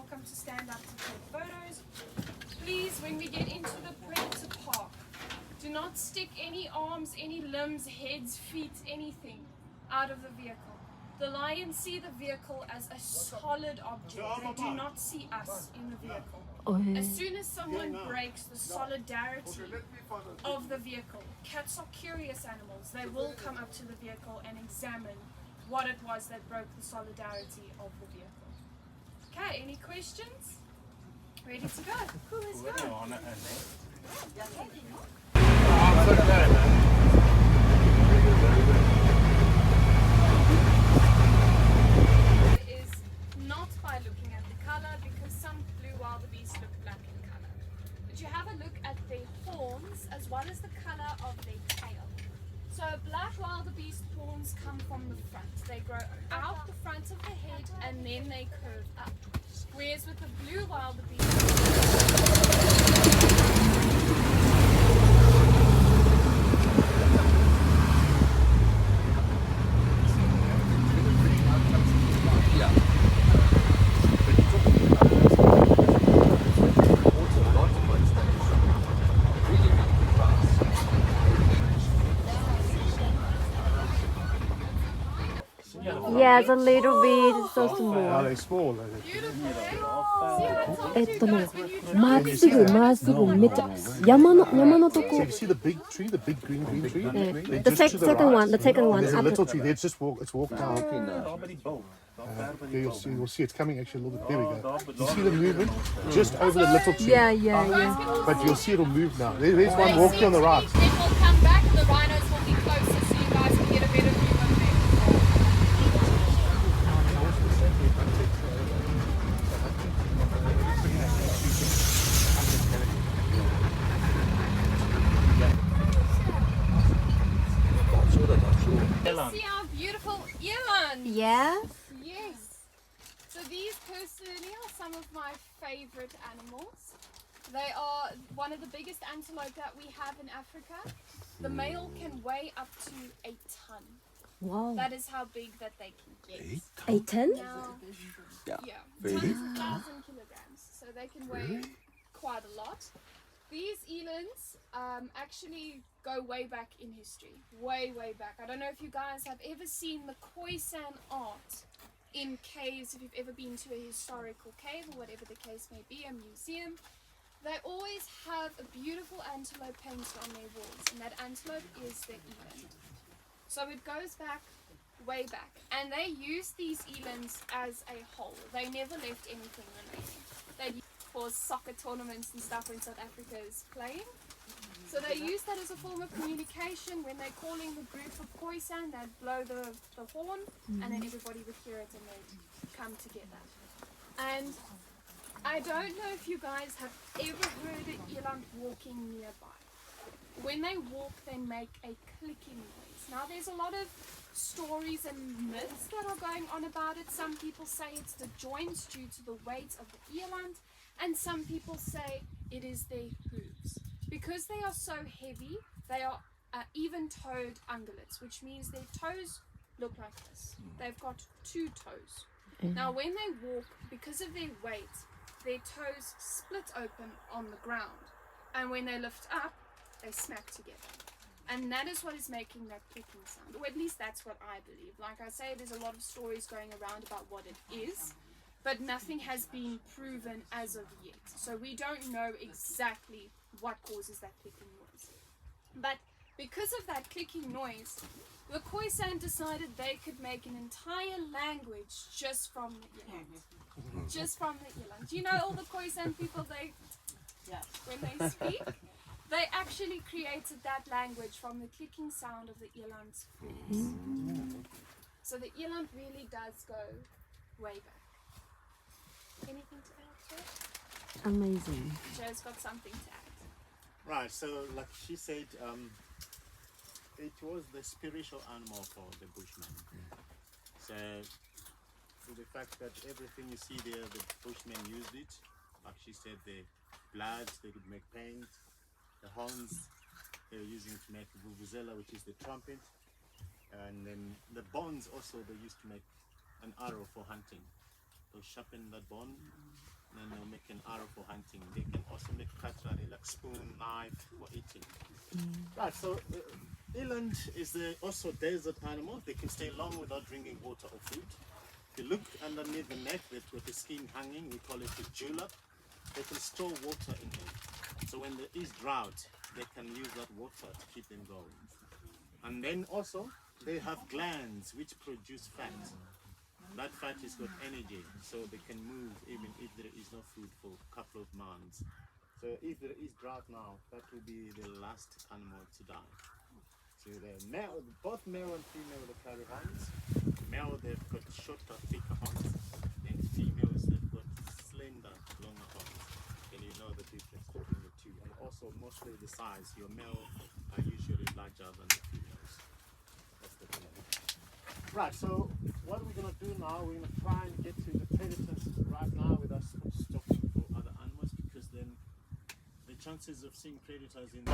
welcome to stand up to take photos. Please, when we get into the Predator Park, do not stick any arms, any limbs, heads, feet, anything out of the vehicle. The lions see the vehicle as a solid object. They do not see us in the vehicle. As soon as someone breaks the solidarity of the vehicle, cats are curious animals. They will come up to the vehicle and examine what it was that broke the solidarity of the vehicle. Okay, any questions? Ready to go? Cool, let's go. Is not by looking at the color, because some blue wildebeest look black in color. But you have a look at their horns as well as the color of their tail. So black wildebeest horns come from the front. They grow out the front of the head and then they curve up. Whereas with the blue wildebeest, Yes, a little bit so small. Are they small?まっすぐめっちゃ山のと So こ you see the big tree, the big green tree? They The just to second right. one, the second one There's a up little the, tree there. It's walked down. You'll see it's coming actually a little bit. There we go. You see the movement just over the little tree. yeah. But you'll see it'll move now. There's one walking on the right. then we'll come back and the rhinos will be closer so you guys can get a better view of them. See our beautiful eland. Yes. Yes. So these personally are some of my favorite animals. They are one of the biggest antelope that we have in Africa. The male can weigh up to a ton. Wow. That is how big that they can get. 8 Now, yeah, 10,000 kilograms. So they can weigh quite a lot. These elands actually go way back in history. Way back. I don't know if you guys have ever seen the Khoisan art in caves, if you've ever been to a historical cave or whatever the case may be, a museum. They always have a beautiful antelope painted on their walls, and that antelope is the eland. So it goes back, way back. And they use these elands as a whole. They never left anything remaining. They for soccer tournaments and stuff when South Africa is playing. So they use that as a form of communication. When they're calling the group of Khoisan, they'd blow the horn, and then everybody would hear it and they'd come together. And I don't know if you guys have ever heard an eland walking nearby. When they walk, they make a clicking noise. Now there's a lot of stories and myths that are going on about it. Some people say it's the joints due to the weight of the eland, and some people say it is their hooves. Because they are so heavy, they are even-toed ungulates, which means their toes look like this. They've got 2 toes. Now when they walk, because of their weight, their toes split open on the ground. And when they lift up, they smack together. And that is what is making that clicking sound. Or at least that's what I believe. Like I say, there's a lot of stories going around about what it is, but nothing has been proven as of yet. So we don't know exactly what causes that clicking noise. But because of that clicking noise, the Khoisan decided they could make an entire language just from the eland. Just from the eland. Do you know all the Khoisan people, when they speak, they actually created that language from the clicking sound of the eland's hooves. So the eland really does go way back. Anything to add to it? Amazing. Joe's got something to add. Right, so like she said, it was the spiritual animal for the Bushmen. So the fact that everything you see there, the Bushmen used it. Like she said, the bloods, they could make paint. The horns, they were using to make vuvuzela, which is the trumpet. And then the bones also, they used to make an arrow for hunting. They'll sharpen that bone arrow for hunting. They can also make cutlery like spoon, knife for eating. Right, so eland is also desert animal. They can stay long without drinking water or food. If you look underneath the neck, that with the skin hanging, we call it the julep. They can store water in them. So when there is drought, they can use that water to keep them going. And then also, they have glands which produce fat. That fat has got energy, so they can move even if there is no food for a couple of months. So if there is drought now, that will be the last animal to die. So the male, both male and female, they carry horns. Male, they've got shorter, thicker horns, and females, they've got slender, longer horns. And you know the difference between the two. And also, mostly the size. Your male are usually larger than the females. That's the thing. Right, so what we're going to do now, we're going to try and get to the predators right now without stopping for other animals, because then the chances of seeing predators in the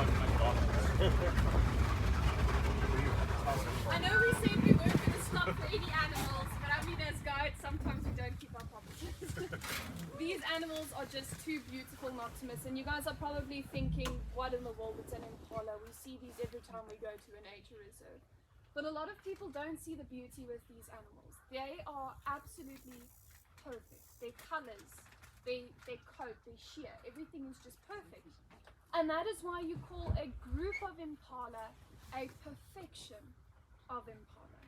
I know we said we weren't going to stop for any animals, but I mean, as guides, sometimes we don't keep our promises. These animals are just too beautiful not to miss, and you guys are probably thinking, what in the world is an impala? We see these every time we go to a nature reserve. But a lot of people don't see the beauty with these animals. They are absolutely perfect. Their colors, their coat, their shear, everything is just perfect. And that is why you call a group of impala a perfection of impala.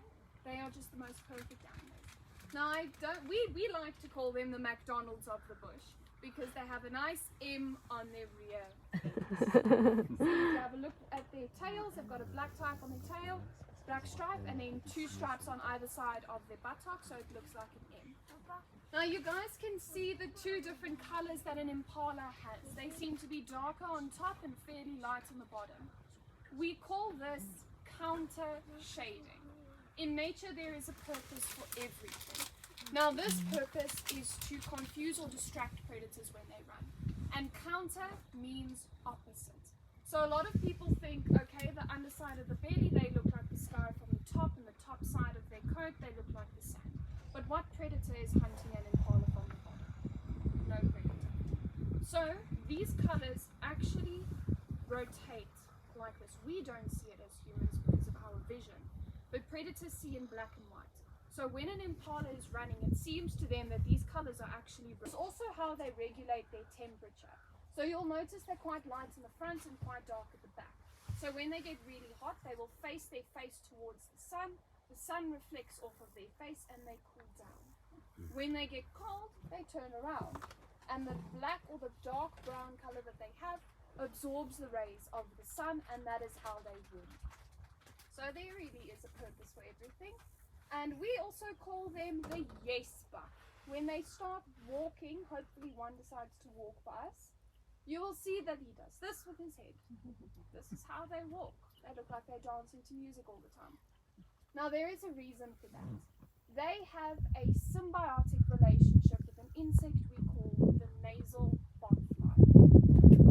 They are just the most perfect animals. Now we like to call them the McDonald's of the bush, because they have a nice M on their rear. So if you have a look at their tails, they've got a black stripe on their tail, black stripe, and then 2 stripes on either side of their buttock, so it looks like an M. Now you guys can see the 2 different colors that an impala has. They seem to be darker on top and fairly light on the bottom. We call this counter shading. In nature, there is a purpose for everything. Now this purpose is to confuse or distract predators when they run. And counter means opposite. So a lot of people think, okay, the underside of the belly, they look like the sky from the top, and the top side of their coat, they look like the sand. But what predator is hunting an impala from the bottom? No predator. So these colors actually rotate like this. We don't see it as humans because of our vision, but predators see in black and white. So when an impala is running, it seems to them that these colors are actually... It's also how they regulate their temperature. So you'll notice they're quite light in the front and quite dark at the back. So when they get really hot, they will face their face towards the sun reflects off of their face and they cool down. When they get cold, they turn around, and the black or the dark brown color that they have absorbs the rays of the sun, and that is how they warm. So there really is a purpose for everything. And we also call them the yes buck. When they start walking, hopefully one decides to walk by us, you will see that he does this with his head. This is how they walk. They look like they're dancing to music all the time. Now there is a reason for that. They have a symbiotic relationship with an insect we call the nasal botfly.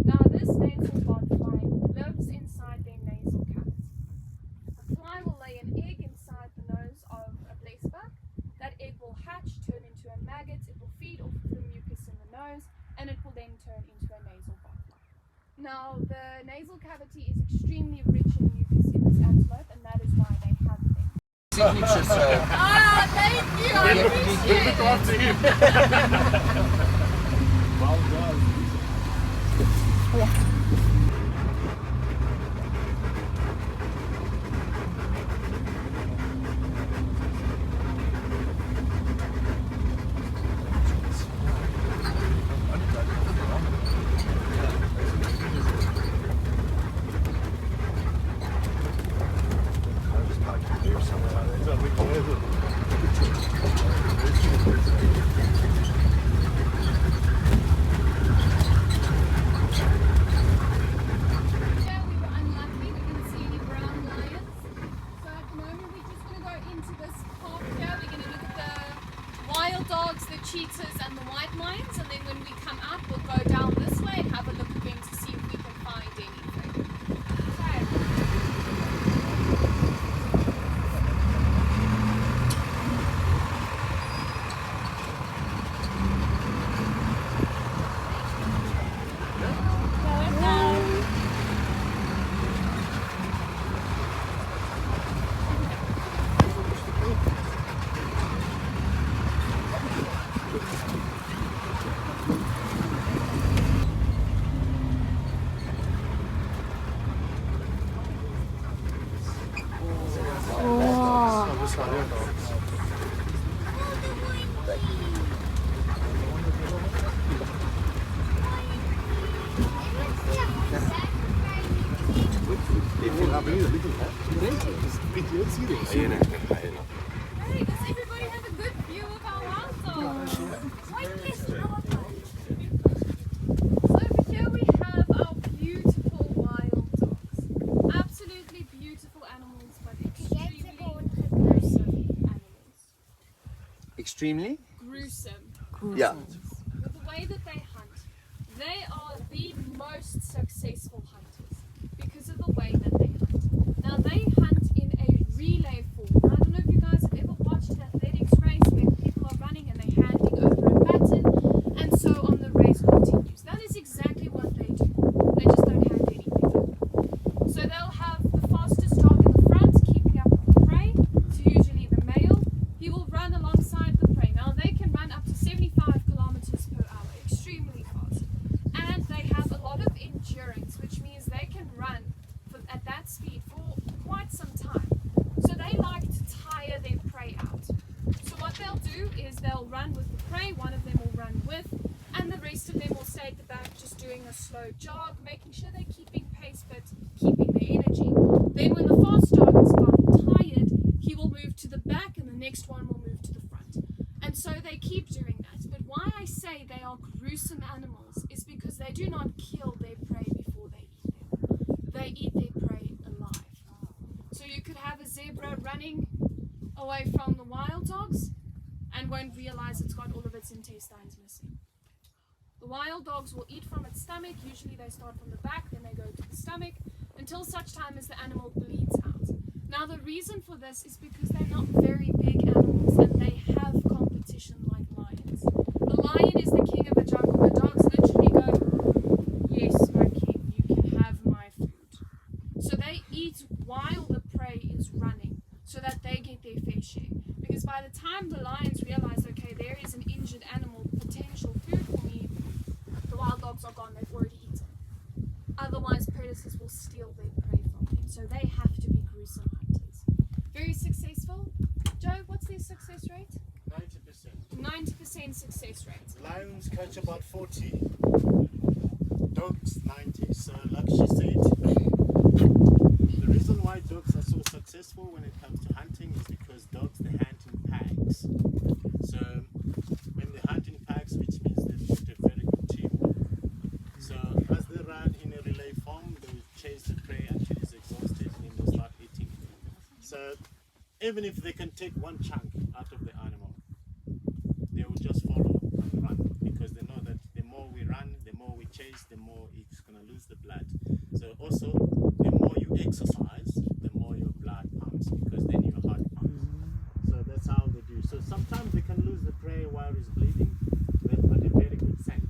Now this nasal botfly lives inside their nasal cavity. The fly will lay an egg inside the nose of a blessbok. That egg will hatch, turn into a maggot, it will feed off of the mucus in the nose, and it will then turn into a nasal botfly. Now the nasal cavity is extremely rich in mucus in this antelope, and that is why they have them. Signature, sir. Ah, thank you, I appreciate it. Well done. bring a little video see this. Hey, does everybody have a good view of our wild dogs? Wait, yes, how about that? So over here we have our beautiful wild dogs. Absolutely beautiful animals, but extremely gruesome animals. Extremely? Gruesome. Yeah. With the way that they hunt, they are the most successful hunters because of the way that they hunt. Now they hunt in a relay form. Now, I don't know if you guys have ever watched an athletics race where people are running and they're handing over a baton and so on the race continues. That is exactly what they do. They just don't hand anything over. So they'll have the fastest dog in the front keeping up with the prey. It's usually the male. He will run alongside the prey. Now they can run up to 75 kilometers per hour, extremely fast. And they have a lot of endurance, which means they can run at that speed for quite some time. So they like to tire their prey out. So what they'll do is they'll run with the prey, one of them will run with, and the rest of them will stay at the back just doing a slow jog, making sure they're keeping pace but keeping their energy. Then when the fast dog has gotten tired, he will move to the back and the next one will move to the front. And so they keep doing that. But why I say they are gruesome animals is because they do not kill their prey before they eat them. They eat their prey alive. So you could have a zebra running away from the wild dogs and won't realize it's got all of its intestines missing. The wild dogs will eat from its stomach. Usually they start from the back, then they go to the stomach until such time as the animal bleeds out. Now the reason for this is because they're not very big animals and they have competition like lions. The lion is the king of the jungle. The dogs literally go, yes, my king, you can have my food. So they eat while the prey is running so that they get their fair share. Because by the time the lions realize, okay, there is an injured animal, potential food for me, the wild dogs are gone, they've already eaten. Otherwise, predators will steal their prey from them. So they have to be gruesome hunters. Very successful. Joe, what's their success rate? 90%. 90% success rate. Lions catch about 40. Dogs 90. So like she said, the reason why dogs are so successful when it comes to hunting is because dogs they hunt in packs. So when they hunt in packs, which means they've got a very good teamwork. So as they run in a relay form, they will chase the prey until it's exhausted and then they'll start eating. So even if they can take one chunk out of the animal, they will just follow and run because they know that the more we run, the more we chase, the more it's going to lose the blood. So also, the more you exercise, the more your blood pumps because then your heart pumps. So that's how they do. So sometimes they can lose the prey while it's bleeding. They've got a very good scent.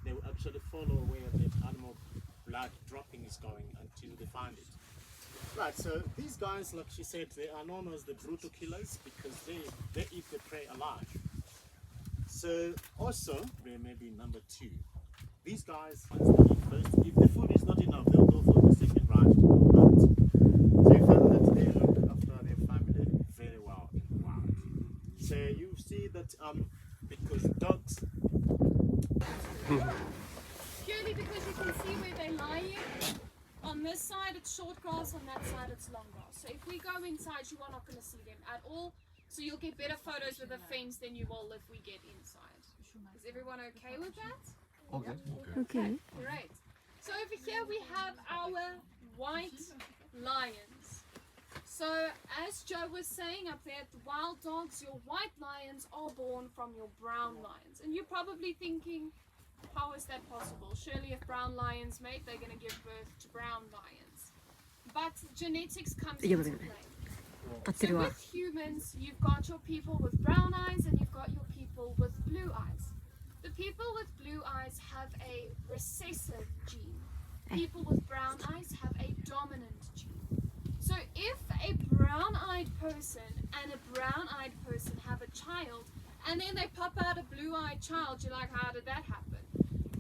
They will actually follow where the animal blood dropping is going until they find it. Right, so these guys, like she said, they are known as the brutal killers because they eat the prey alive. So also, there may be number 2. These guys, once they eat first, if the food is not enough, they'll go for the second round to go hunt. So you find that they look after their family very well in the wild. So you see that because dogs... Purely because you can see where they're lying. On this side it's short grass, on that side it's long grass. So if we go inside, you are not going to see them at all. So you'll get better photos with a fence than you will if we get inside. Is everyone okay with that? Okay. Okay. Great. So over here we have our white lions. So as Joe was saying up there at the wild dogs, your white lions are born from your brown lions. And you're probably thinking, how is that possible? Surely if brown lions mate, they're going to give birth to brown lions. But genetics comes into play. So with humans, you've got your people with brown eyes and you've got your people with blue eyes. The people with blue eyes have a recessive gene. People with brown eyes have a dominant gene. So if a brown-eyed person and a brown-eyed person have a child and then they pop out a blue-eyed child, you're like, how did that happen?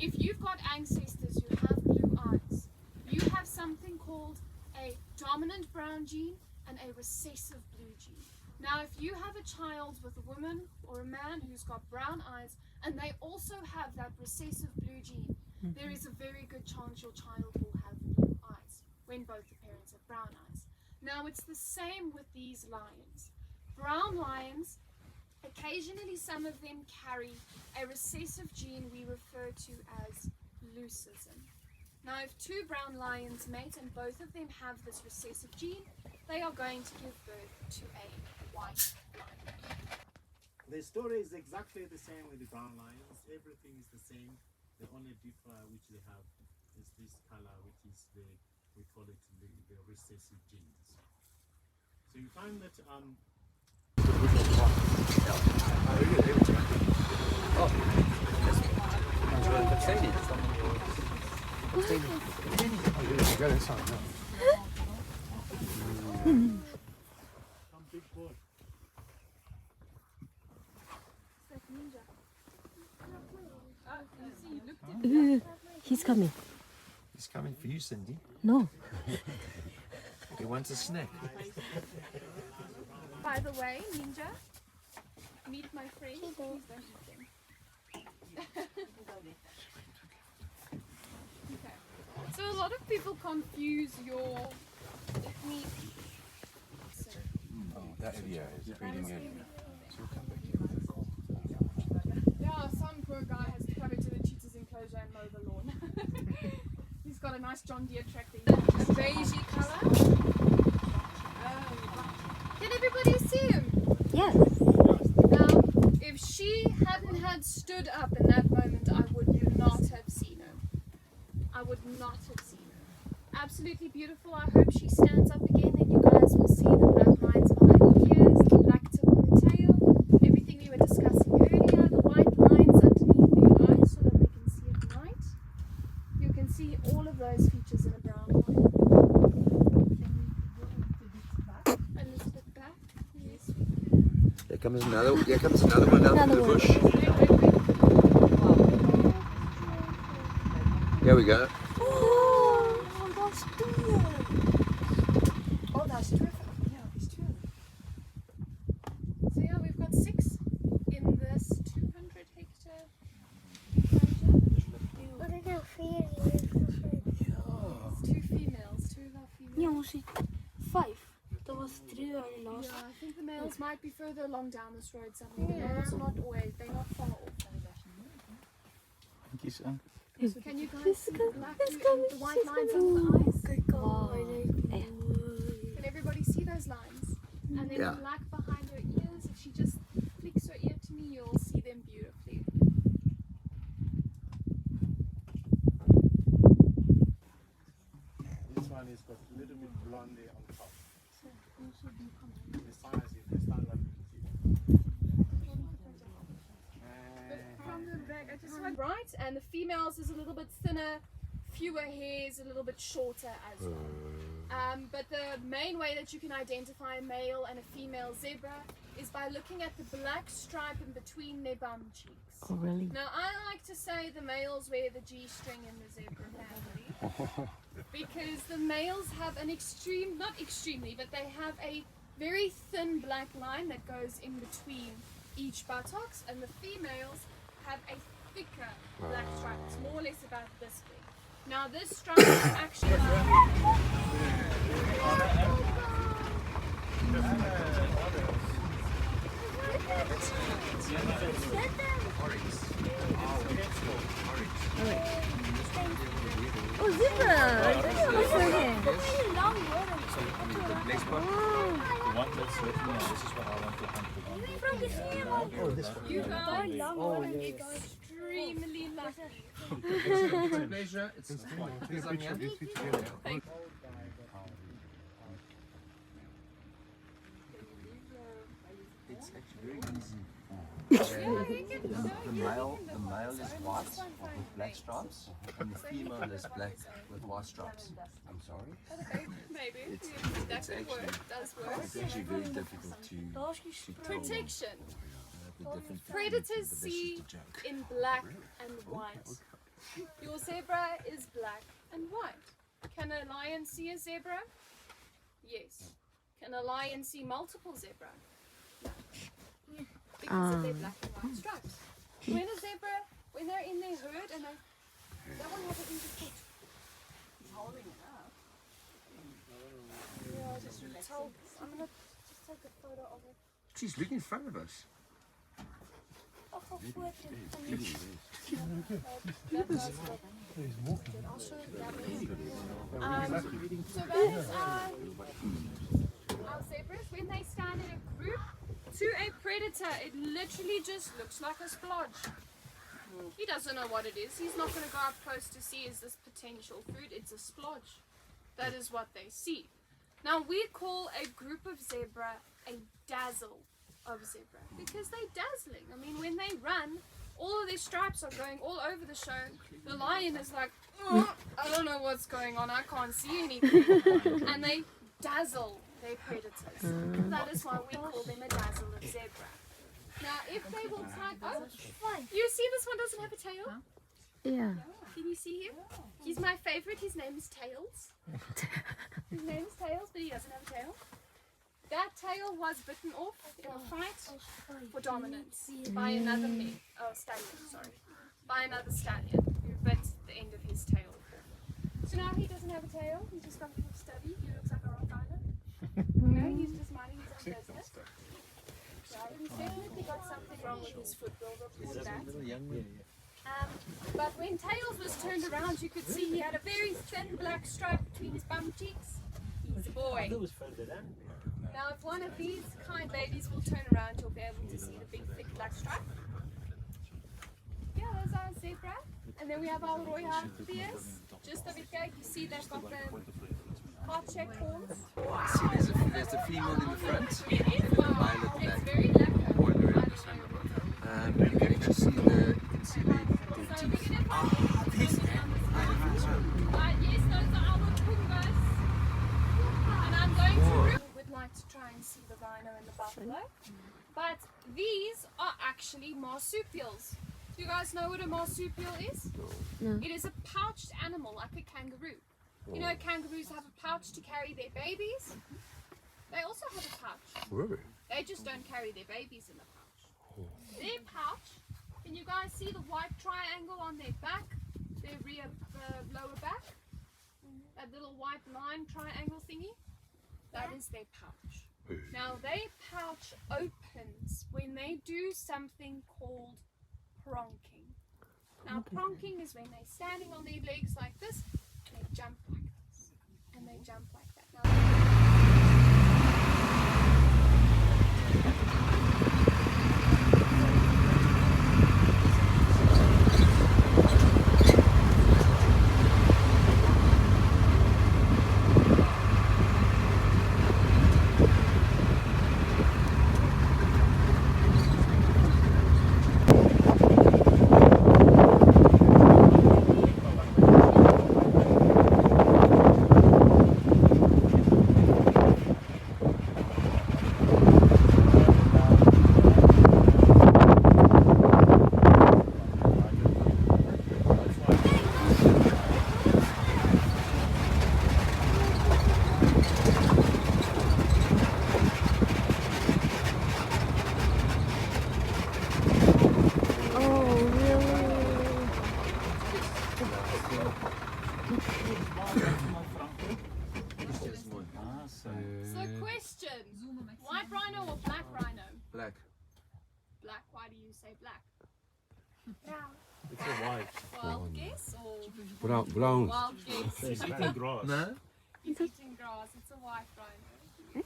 If you've got ancestors who have blue eyes, you have something called a dominant brown gene and a recessive blue gene. Now, if you have a child with a woman or a man who's got brown eyes and they also have that recessive blue gene, there is a very good chance your child will have blue eyes when both the parents have brown eyes. Now it's the same with these lions. Brown lions, occasionally some of them carry a recessive gene we refer to as leucism. Now if two brown lions mate and both of them have this recessive gene, they are going to give birth to a white lion. The story is exactly the same with the brown lions. Everything is the same. The only differ which they have is this color, which is we call it the recessive genes. So you find that Go inside now. some big boy. He's coming. He's coming for you, Cindy. No. He wants a snack. By the way, Ninja, meet my friend. Please don't eat them. Okay. So a lot of people confuse your technique. So, That area is breeding area. yeah, some poor guy has to come into the cheetah's enclosure and mow the lawn. He's got a nice John Deere tractor. A beigey colour. Can everybody see him? Yes. Now, if she hadn't had stood up in that moment, I would not have seen her. I would not have seen her. Absolutely beautiful. I hope she stands up again and you guys will see the black lines behind the ears, the black tip on the tail, everything we were discussing earlier, the white lines underneath their eyes so that they can see at night. You can see all of those features in a brown line. A little bit back. Yes, we can. Here comes another one out of the bush. Here we go. So yeah, we've got 6 in this 200 hectare enclosure. It's 2 females, 2 of our females. Ja, ons ziet 5. Dat was 3 jaar last. Yeah, I think the males might be further along down this road somewhere. The males are not always, they're not far off. So can you guys see the black and the white lines under the eyes? Can everybody see those lines? And then Yeah. the black behind her ears, if she just flicks her ear to me, you'll see them beautifully. This one is got a little bit blonde on top. The size, if you stand up, you can see But from the back, I just went right, and the females is a little bit thinner, fewer hairs, a little bit shorter as well. But the main way that you can identify a male and a female zebra is by looking at the black stripe in between their bum cheeks. Oh, really? Now, I like to say the males wear the G-string in the zebra family because the males have an extreme, not extremely, but they have a very thin black line that goes in between each buttocks, and the females have a thicker black stripe. It's more or less about this big. Now, this stripe is actually Oh, zebra! you guys are extremely lucky. Pleasure. It's actually very easy. The male is white with black stripes, and the female is black with white stripes. I'm sorry. Okay, maybe. That could work. Does work. It's actually very difficult to tell Protection. the different Predators but that's see just a joke. in black and white. Your zebra is black and white. Can a lion see a zebra? Yes. Can a lion see multiple zebra? No. Because of their black and white stripes. When a zebra, when they're in their herd and they don't have it in the foot. He's holding it up. Yeah. I'm gonna just take a photo of it. Jeez, look in front of us. I'll show you that. So that is our zebras. When they stand in a group to a predator, it literally just looks like a splodge. He doesn't know what it is. He's not going to go up close to see is this potential food. It's a splodge. That is what they see. Now we call a group of zebra a dazzle of zebra because they're dazzling. I mean, when they run, all of their stripes are going all over the show. The lion is like, oh, I don't know what's going on. I can't see anything. And they dazzle their predators. That is why we call them a dazzle of zebra. Now, if they will tag, oh, you see this one doesn't have a tail? Yeah. Can you see him? He's my favorite. His name is Tails. His name is Tails, but he doesn't have a tail. That tail was bitten off in a fight for dominance by another stallion, by another stallion who bit the end of his tail. So now he doesn't have a tail. He's just got a little stubby. He looks like a Rottweiler. He's just minding his own business. He's definitely got something wrong with his foot. We'll report that. But when Tails was turned around, you could see he had a very thin black stripe between his bum cheeks. He's a boy. Now, if one of these kind ladies will turn around, you'll be able to see the big, thick black stripe. Yeah, there's our zebra. And then we have our Roy bears. Just a bit big. You see they've got the heart-shaped horns. There's a female in the front. It is, wow. It's very lacquer. You can actually see the teeth. Yes, those are our Tungas. And I'm going to would like to try and see the rhino and the buffalo. But these are actually marsupials. Do you guys know what a marsupial is? No. It is a pouched animal like a kangaroo. You know, kangaroos have a pouch to carry their babies. They also have a pouch. Really? They just don't carry their babies in the pouch. Their pouch, can you guys see the white triangle on their back? Their rear, lower back? That little white line triangle thingy? That is their pouch. Now, their pouch opens when they do something called pronking. Now, pronking is when they're standing on their legs like this, and they jump like this, and they jump like that. Now, so question, white rhino or black rhino? Black. Black, why do you say black? It's a white. Wild guess or Brown. wild guess? It's eating grass. No? He's eating grass, it's a white rhino.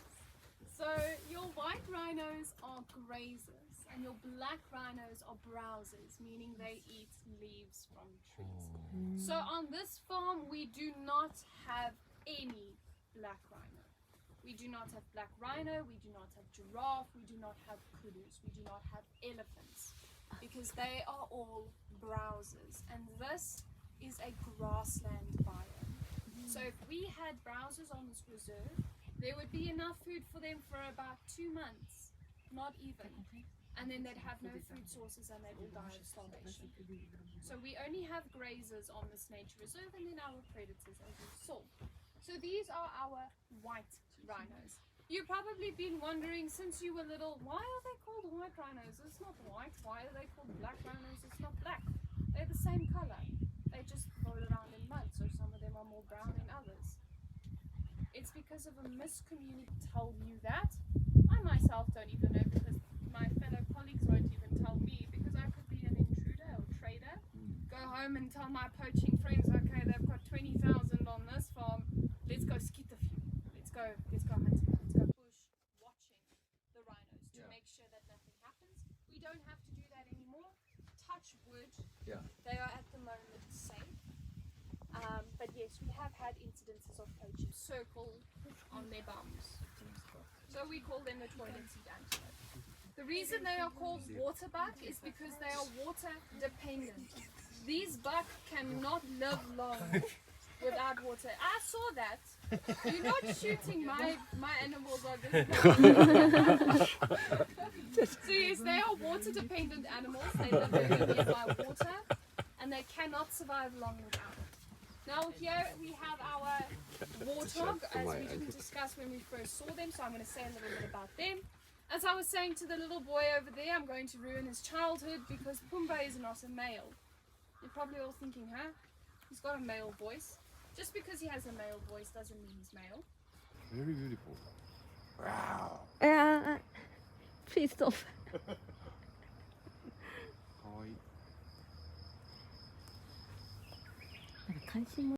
So your white rhinos are grazers and your black rhinos are browsers, meaning they eat leaves from trees. So on this farm we do not have any black rhino. We do not have black rhino, we do not have giraffe, we do not have kudus, we do not have elephants, because they are all browsers, and this is a grassland biome. So if we had browsers on this reserve, there would be enough food for them for about 2 months, not even, and then they'd have no food sources and they'd all die of starvation. So we only have grazers on this nature reserve, and then our predators, as you saw. So these are our white rhinos. You've probably been wondering since you were little, why are they called white rhinos? It's not white. Why are they called black rhinos? It's not black. They're the same color. They just roll around in mud, so some of them are more brown than others. It's because because of a miscommunication tell you that. I myself don't even know because my fellow colleagues won't even tell me because I could be an intruder or trader. Go home and tell my poaching friends, okay, they've got 20,000 on this farm. Let's go skit a few. Let's go hunting. Let's go bush watching the rhinos to make sure that nothing happens. We don't have to do that anymore. Touch wood. Yeah. They are at the moment safe. But yes, we have had incidences of poachers circle on their bums. So we call them the toilet seat antelope. The reason they are called water buck is because they are water dependent. These buck cannot live long without water. I saw that. You're not shooting my animals on this. So yes, they are water dependent animals. They live very nearby water and they cannot survive long without it. Now here we have our warthog, as we didn't discuss when we first saw them, so I'm going to say a little bit about them. As I was saying to the little boy over there, I'm going to ruin his childhood because Pumbaa is not a male. You're probably all thinking, huh? He's got a male voice. Just because he has a male voice doesn't mean he's male. Very beautiful. Please stop. 関心も